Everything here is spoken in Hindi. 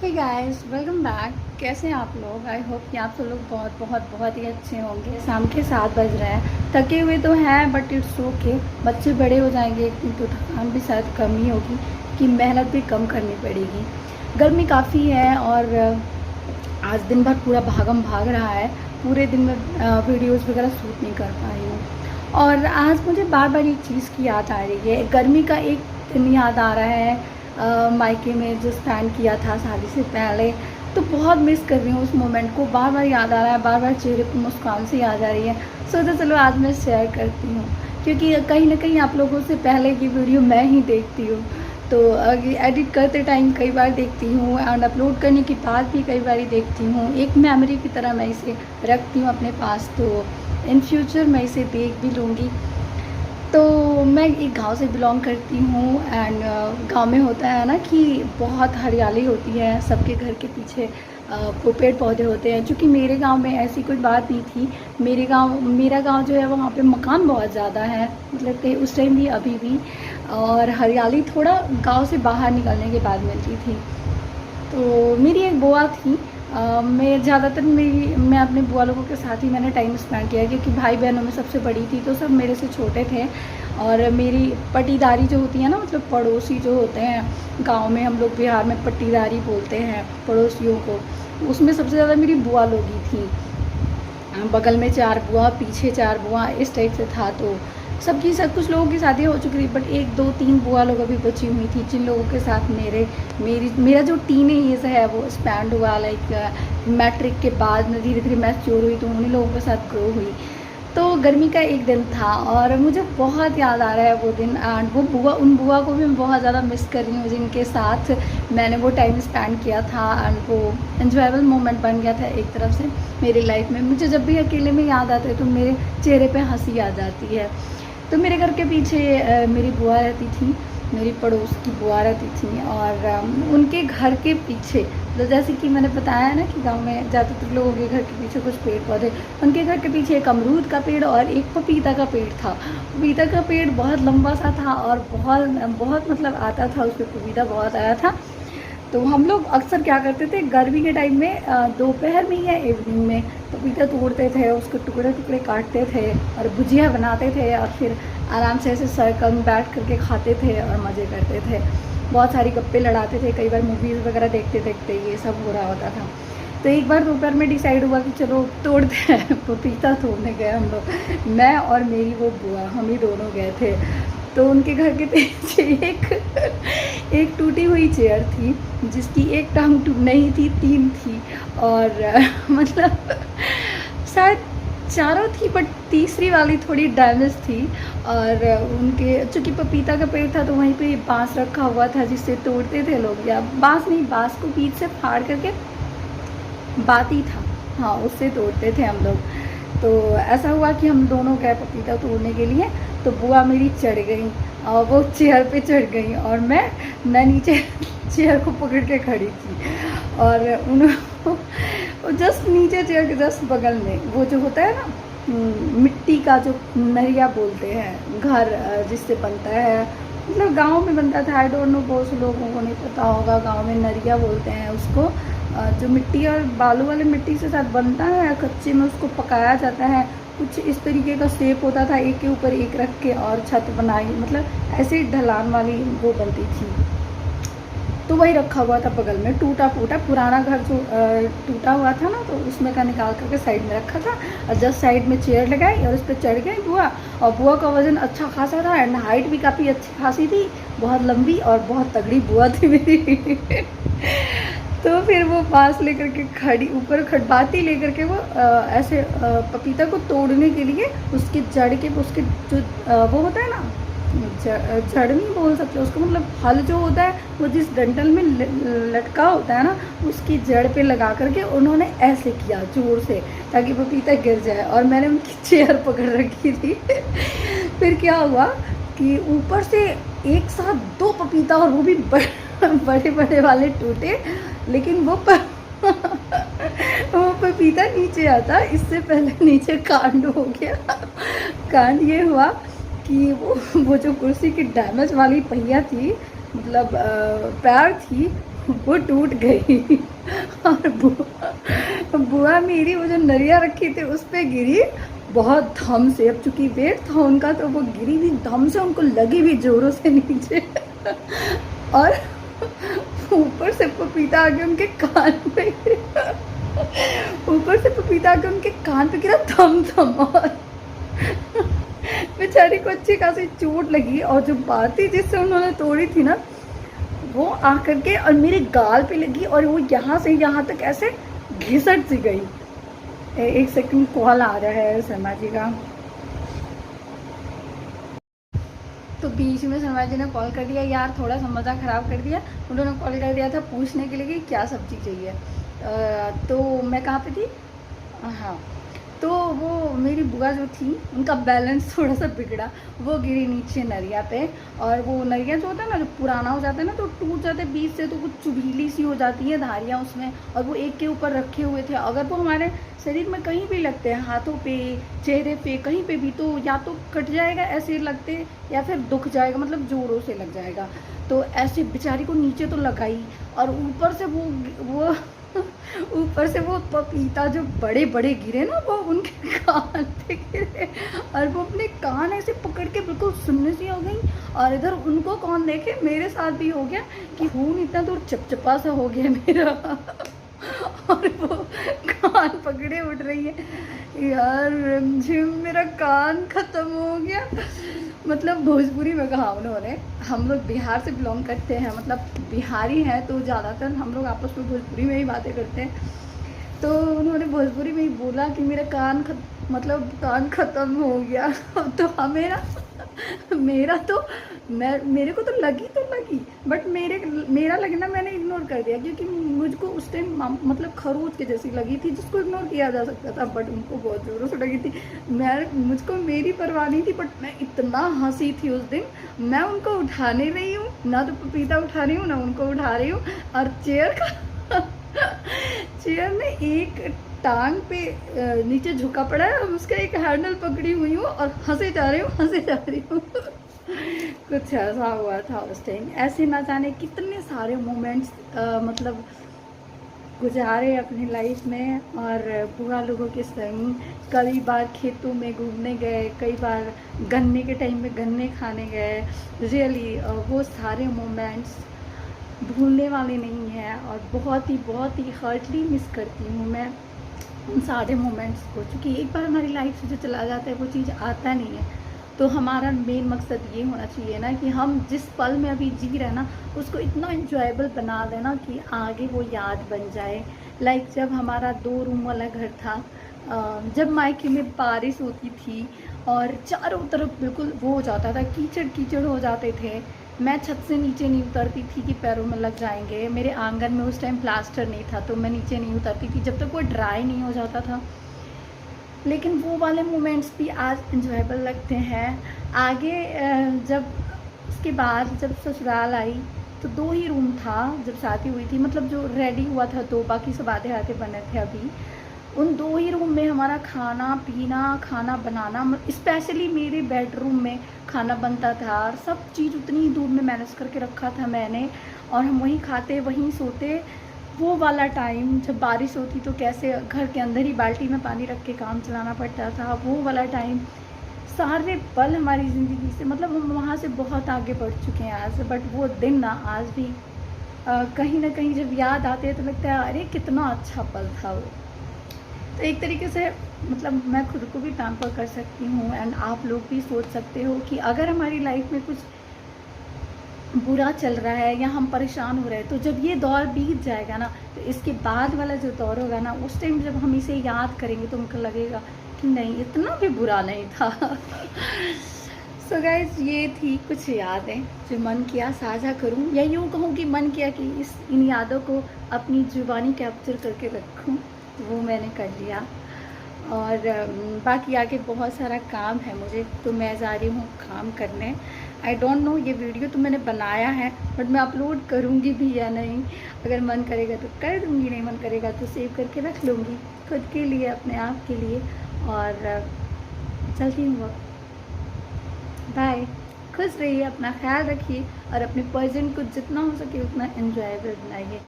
Hey guys, welcome back. कैसे हैं आप लोग? आई होप कि आप सब लोग बहुत बहुत बहुत ही अच्छे होंगे। शाम के 7 बज रहे हैं, थके हुए तो हैं बट इट्स ओके। बच्चे बड़े हो जाएंगे एक दिन तो थकान भी शायद कम ही होगी, कि मेहनत भी कम करनी पड़ेगी। गर्मी काफ़ी है और आज दिन भर पूरा भागम भाग रहा है। पूरे दिन में वीडियोज़ वगैरह शूट नहीं कर पाई हूँ। और आज मुझे बार बार एक चीज़ की याद आ रही है। गर्मी का एक दिन याद आ रहा है, मायके में जो स्पेंड किया था शादी से पहले। तो बहुत मिस कर रही हूँ उस मोमेंट को। बार बार याद आ रहा है, बार बार चेहरे पर मुस्कान से याद आ रही है। सोचा चलो आज मैं शेयर करती हूँ, क्योंकि कहीं ना कहीं आप लोगों से पहले की वीडियो मैं ही देखती हूँ। तो एडिट करते टाइम कई बार देखती हूँ एंड अपलोड करने के बाद भी कई बार देखती हूँ। एक मेमोरी की तरह मैं इसे रखती हूँ अपने पास, तो इन फ्यूचर मैं इसे देख भी लूँगी। तो मैं एक गांव से बिलोंग करती हूँ एंड गांव में होता है ना कि बहुत हरियाली होती है, सबके घर के पीछे वो पेड़ पौधे होते हैं। क्योंकि मेरे गांव में ऐसी कोई बात नहीं थी। मेरा गांव जो है वहाँ पे मकान बहुत ज़्यादा है, मतलब कि उस टाइम भी अभी भी। और हरियाली थोड़ा गांव से बाहर निकलने के बाद मिलती थी। तो मेरी एक बुआ थी। मैं ज़्यादातर मैं अपने बुआ लोगों के साथ ही मैंने टाइम स्पेंड किया, क्योंकि भाई बहनों में सबसे बड़ी थी तो सब मेरे से छोटे थे। और मेरी पटीदारी जो होती है ना, मतलब पड़ोसी जो होते हैं गांव में, हम लोग बिहार में पट्टीदारी बोलते हैं पड़ोसियों को। उसमें सबसे ज़्यादा मेरी बुआ लोग ही थी। बगल में 4 बुआ, पीछे 4 बुआ, इस टाइप से था। तो सब कुछ लोगों की शादी हो चुकी थी, बट 1 2 3 बुआ लोग अभी बची हुई थी, जिन लोगों के साथ मेरा जो टीन एज है वो स्पेंड हुआ। लाइक मैट्रिक के बाद मैं धीरे धीरे मैच्योर हुई, तो उन्हीं लोगों के साथ ग्रो हुई। तो गर्मी का एक दिन था और मुझे बहुत याद आ रहा है वो दिन। एंड उन बुआ को भी मैं बहुत ज़्यादा मिस कर रही हूँ, जिनके साथ मैंने वो टाइम स्पेंड किया था। एंड वो एन्जॉयबल मोमेंट बन गया था एक तरफ से मेरी लाइफ में। मुझे जब भी अकेले में याद आता है तो मेरे चेहरे पे हंसी आ जाती है। तो मेरे घर के पीछे मेरी बुआ रहती थी, मेरी पड़ोस की बुआ रहती थी। और उनके घर के पीछे, तो जैसे कि मैंने बताया ना कि गांव में ज़्यादातर लोगों के घर के पीछे कुछ पेड़ पौधे, उनके घर के पीछे एक अमरूद का पेड़ और एक पपीता का पेड़ था। पपीता का पेड़ बहुत लंबा सा था और बहुत बहुत मतलब आता था, उस पर पपीता बहुत आया था। तो हम लोग अक्सर क्या करते थे गर्मी के टाइम में, दोपहर में या इवनिंग में पपीता तोड़ते थे, उसके टुकड़े टुकड़े काटते थे और भुजिया बनाते थे, और फिर आराम से ऐसे सर्कल में बैठ करके खाते थे और मज़े करते थे। बहुत सारी गप्पे लड़ाते थे, कई बार मूवीज़ वगैरह देखते देखते ये सब हो रहा होता था। तो एक बार दोपहर में डिसाइड हुआ कि चलो तोड़ते हैं। पपीता तोड़ने गए हम लोग, मैं और मेरी वो बुआ, हम ही दोनों गए थे। तो उनके घर के पीछे एक टूटी हुई चेयर थी, जिसकी एक टांग नहीं थी, 3 थी। और मतलब शायद चारों थी, बट तीसरी वाली थोड़ी डैमेज थी। और उनके चूँकि पपीता का पेड़ था तो वहीं पे बांस रखा हुआ था, जिससे तोड़ते थे लोग। या बांस नहीं, बांस को बीच से फाड़ करके बाती था, हाँ, उससे तोड़ते थे हम लोग। तो ऐसा हुआ कि हम दोनों गए पपीता तोड़ने के लिए। तो बुआ मेरी चढ़ गई और वो चेयर पे चढ़ गई, और मैं नीचे चेयर को पकड़ के खड़ी थी। और उन्होंने जस्ट नीचे चेयर के जस्ट बगल में वो जो होता है ना, मिट्टी का जो नरिया बोलते हैं, घर जिससे बनता है, मतलब गांव में बनता था। आई डोंट नो, बहुत से लोगों को नहीं पता होगा, गांव में नरिया बोलते हैं उसको। जो मिट्टी और बालू वाले मिट्टी से साथ बनता है, कच्चे में उसको पकाया जाता है। कुछ इस तरीके का शेप होता था, एक के ऊपर एक रख के और छत बनाई, मतलब ऐसे ढलान वाली वो बनती थी। तो वही रखा हुआ था बगल में, टूटा फूटा पुराना घर जो टूटा हुआ था ना, तो उसमें का निकाल करके साइड में रखा था। और जस्ट साइड में चेयर लगाई और उस पर चढ़ गई बुआ। और बुआ का वज़न अच्छा खासा था एंड हाइट भी काफ़ी अच्छी खासी थी, बहुत लंबी और बहुत तगड़ी बुआ थी मेरी। तो फिर वो बांस लेकर के खड़ी, ऊपर खड़बाती लेकर के वो ऐसे पपीता को तोड़ने के लिए उसके जड़ के, उसके जो वो होता है ना, जड़ नहीं बोल सकते उसको, मतलब हल जो होता है वो जिस डंठल में लटका होता है ना, उसकी जड़ पे लगा करके उन्होंने ऐसे किया जोर से, ताकि पपीता गिर जाए। और मैंने उनकी चेयर पकड़ रखी थी। फिर क्या हुआ कि ऊपर से एक साथ 2 पपीता, और वो भी बड़े बड़े वाले टूटे। लेकिन वो पपीता नीचे आता, इससे पहले नीचे कांड हो गया। कांड ये हुआ कि वो जो कुर्सी की डैमेज वाली पहिया थी, मतलब पैर थी, वो टूट गई और बुआ मेरी वो जो नरिया रखी थी उस पर गिरी बहुत धम से। अब चूंकि वेट था उनका तो वो गिरी भी धम से, उनको लगी भी जोरों से नीचे और ऊपर से पपीता आके उनके कान पे ऊपर से पपीता आके उनके कान पे गिरा धम धम। और बेचारी को अच्छी खासी चोट लगी और जो बाती जिससे उन्होंने तोड़ी थी ना वो आकर के और मेरे गाल पे लगी और वो यहाँ से यहाँ तक ऐसे घिसट सी गई। एक सेकंड कॉल आ रहा है शर्मा जी का। तो बीच में शर्मा जी ने कॉल कर दिया, यार थोड़ा सा मज़ा ख़राब कर दिया। उन्होंने कॉल कर दिया था पूछने के लिए कि क्या सब्ज़ी चाहिए। तो मैं कहाँ पे थी, हाँ, तो वो मेरी बुआ जो थी उनका बैलेंस थोड़ा सा बिगड़ा, वो गिरी नीचे नरिया पे। और वो नरिया जो होता है ना, जो पुराना हो जाता है ना तो टूट जाते हैं बीच से, तो कुछ चुभीली सी हो जाती है धारियाँ उसमें। और वो एक के ऊपर रखे हुए थे, अगर वो हमारे शरीर में कहीं भी लगते हैं, हाथों पे, चेहरे पे, कहीं पे भी, तो या तो कट जाएगा ऐसे लगते या फिर दुख जाएगा, मतलब जोरों से लग जाएगा। तो ऐसे बेचारी को नीचे तो लगाई और ऊपर से वो ऊपर से वो पपीता जो बड़े बड़े गिरे ना वो उनके कान पे गिरे और वो अपने कान ऐसे पकड़ के बिल्कुल सुनने सी हो गई। और इधर उनको कौन देखे, मेरे साथ भी हो गया कि खून इतना दूर चिपचिपा सा हो गया मेरा और वो कान पकड़े उठ रही है। यार जिम मेरा कान ख़त्म हो गया। मतलब भोजपुरी में कहा उन्होंने, हम लोग बिहार से बिलोंग करते हैं, मतलब बिहारी हैं तो ज़्यादातर हम लोग आपस में भोजपुरी में ही बातें करते हैं। तो उन्होंने भोजपुरी में ही बोला कि मेरा मतलब कान ख़त्म हो गया। तो हमें ना मेरा तो मेरे को तो लगी बट मेरा लगना मैंने इग्नोर कर दिया, क्योंकि मुझको उस टाइम मतलब खरोच के जैसी लगी थी जिसको इग्नोर किया जा सकता था, बट उनको बहुत ज़ोरों से लगी थी। मुझको मेरी परवाह नहीं थी, बट मैं इतना हंसी थी उस दिन। मैं उनको उठा नहीं रही हूँ, ना तो पपीता उठा रही हूँ ना उनको उठा रही हूँ। और चेयर में एक टांग पे नीचे झुका पड़ा है और उसका एक हैंडल पकड़ी हुई हूँ और हंसे जा रही हूँ कुछ ऐसा हुआ था उस टाइम। ऐसे ना जाने कितने सारे मोमेंट्स मतलब गुजारे अपनी लाइफ में। और बुआ लोगों के संग कई बार खेतों में घूमने गए, कई बार गन्ने के टाइम में गन्ने खाने गए। रियली वो सारे मोमेंट्स भूलने वाले नहीं हैं और बहुत ही हर्टली मिस करती हूँ मैं उन सारे मोमेंट्स को, क्योंकि एक बार हमारी लाइफ से जो चला जाता है वो चीज़ आता नहीं है। तो हमारा मेन मकसद ये होना चाहिए ना कि हम जिस पल में अभी जी रहे हैं ना उसको इतना इंजॉयबल बना देना कि आगे वो याद बन जाए। लाइक जब हमारा 2 रूम वाला घर था, जब मायके में बारिश होती थी और चारों तरफ बिल्कुल वो हो जाता था, कीचड़ कीचड़ हो जाते थे। मैं छत से नीचे नहीं उतरती थी कि पैरों में लग जाएंगे। मेरे आंगन में उस टाइम प्लास्टर नहीं था तो मैं नीचे नहीं उतरती थी जब तक वो ड्राई नहीं हो जाता था। लेकिन वो वाले मोमेंट्स भी आज इंजॉयबल लगते हैं। आगे जब उसके बाद जब ससुराल आई तो 2 ही रूम था जब शादी हुई थी, मतलब जो रेडी हुआ था तो बाकी सब आधे आधे बने थे। अभी उन 2 ही रूम में हमारा खाना पीना, खाना बनाना, स्पेशली मेरे बेडरूम में खाना बनता था। और सब चीज़ उतनी ही दूर में मैनेज करके रखा था मैंने और हम वहीं खाते वहीं सोते। वो वाला टाइम जब बारिश होती तो कैसे घर के अंदर ही बाल्टी में पानी रख के काम चलाना पड़ता था, वो वाला टाइम, सारे पल हमारी ज़िंदगी से, मतलब हम वहाँ से बहुत आगे बढ़ चुके हैं आज। बट वो दिन ना आज भी कहीं ना कहीं जब याद आते हैं तो लगता है अरे कितना अच्छा पल था वो। तो एक तरीके से मतलब मैं खुद को भी पैम्पर कर सकती हूँ एंड आप लोग भी सोच सकते हो कि अगर हमारी लाइफ में कुछ बुरा चल रहा है या हम परेशान हो रहे हैं तो जब ये दौर बीत जाएगा ना तो इसके बाद वाला जो दौर होगा ना उस टाइम जब हम इसे याद करेंगे तो हमको लगेगा कि नहीं इतना भी बुरा नहीं था। सो गाइस ये थी कुछ यादें जो मन किया साझा करूं, या यूँ कहूँ कि मन किया कि इन यादों को अपनी जुबानी कैप्चर करके रखूं, तो वो मैंने कर लिया। और बाकी आगे बहुत सारा काम है मुझे, तो मैं जा रही हूँ काम करने। आई डोंट नो ये वीडियो तो मैंने बनाया है बट मैं अपलोड करूँगी भी या नहीं। अगर मन करेगा तो कर दूँगी, नहीं मन करेगा तो सेव करके रख लूँगी खुद के लिए, अपने आप के लिए। और चलती हूँ, बाय, खुश रहिए, अपना ख्याल रखिए और अपने प्रेजेंट को जितना हो सके उतना एंजॉयबल बनाइए।